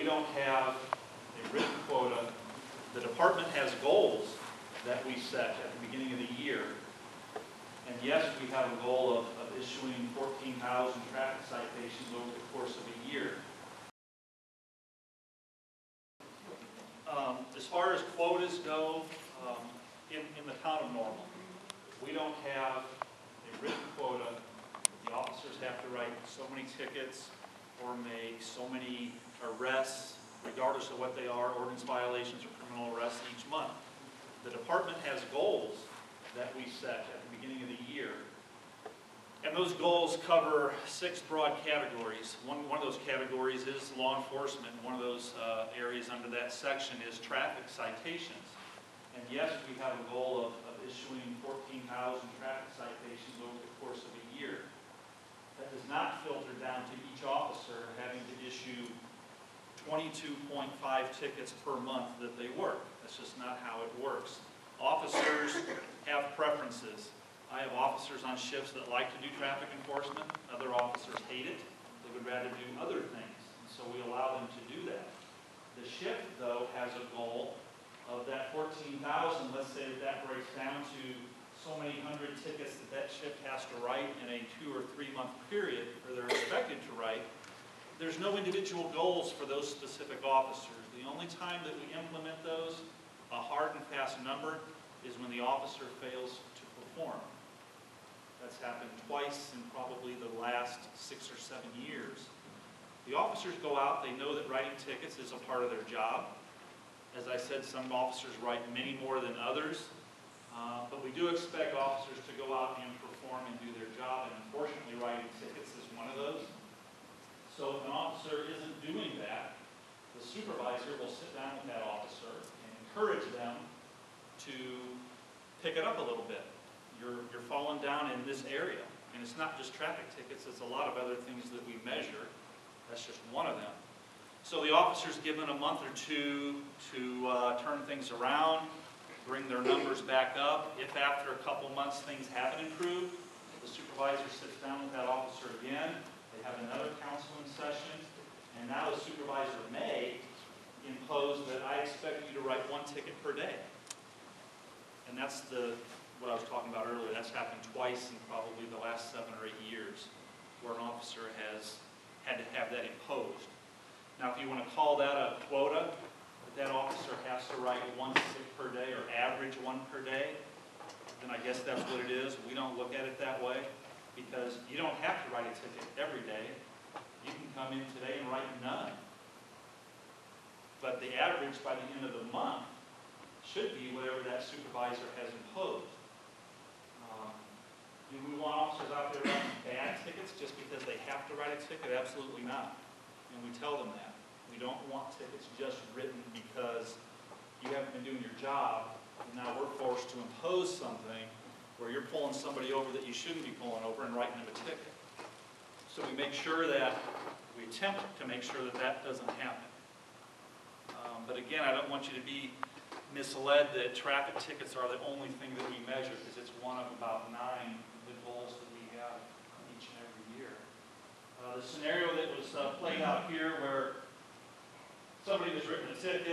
don't have a written quota. The department has goals that we set at the beginning of the year. And yes, we have a goal of issuing 14,000 traffic citations over the course of a year. As far as quotas go, in the town of Normal, we don't have a written quota. The officers have to write so many tickets or make so many arrests, regardless of what they are, ordinance violations or criminal arrests each month. The department has goals that we set at the beginning of the year. And those goals cover 6 broad categories. One of those categories is law enforcement. One of those areas under that section is traffic citations. And yes, we have a goal of issuing 14,000 traffic citations over the course of a year. That does not filter down to each officer having to issue 22.5 tickets per month that they work. That's just not how it works. Officers have preferences. I have officers on shifts that like to do traffic enforcement. Other officers hate it. They would rather do other things. And so we allow them to do that. The shift, though, has a goal of that 14,000. Let's say that breaks down to so many hundred tickets that shift has to write in a 2 or 3 month period, or they're expected to write. There's no individual goals for those specific officers. The only time that we implement those, a hard and fast number, is when the officer fails to perform. That's happened twice in probably the last 6 or 7 years. The officers go out, they know that writing tickets is a part of their job. As I said, some officers write many more than others, but we do expect officers to go out and perform and do their job, and unfortunately writing tickets is one of those. So if an officer isn't doing that, the supervisor will sit down with that officer and encourage them to pick it up a little bit. You're falling down in this area. And it's not just traffic tickets, it's a lot of other things that we measure. That's just one of them. So the officer's given a month or 2 to turn things around, bring their numbers back up. If after a couple months things haven't improved, the supervisor sits down with that officer again. They have another counseling session. And now the supervisor may impose that I expect you to write 1 ticket per day. And that's what I was talking about earlier. That's happened twice in probably the last 7 or 8 years where an officer has had to have that imposed. Now, if you want to call that a quota, that officer has to write 1 ticket per day or average 1 per day, then I guess that's what it is. We don't look at it that way because you don't have to write a ticket every day. You can come in today and write none. But the average by the end of the month should be whatever that supervisor has imposed. Do we want officers out there writing bad tickets just because they have to write a ticket? Absolutely not. And we tell them that. We don't want tickets just written because you haven't been doing your job, and now we're forced to impose something where you're pulling somebody over that you shouldn't be pulling over and writing them a ticket. So we make sure that, we attempt to make sure that that doesn't happen. But again, I don't want you to be misled that traffic tickets are the only thing that we measure, because it's one of about 9 of the goals that we have each and every year. The scenario that was played out here where somebody was written a ticket,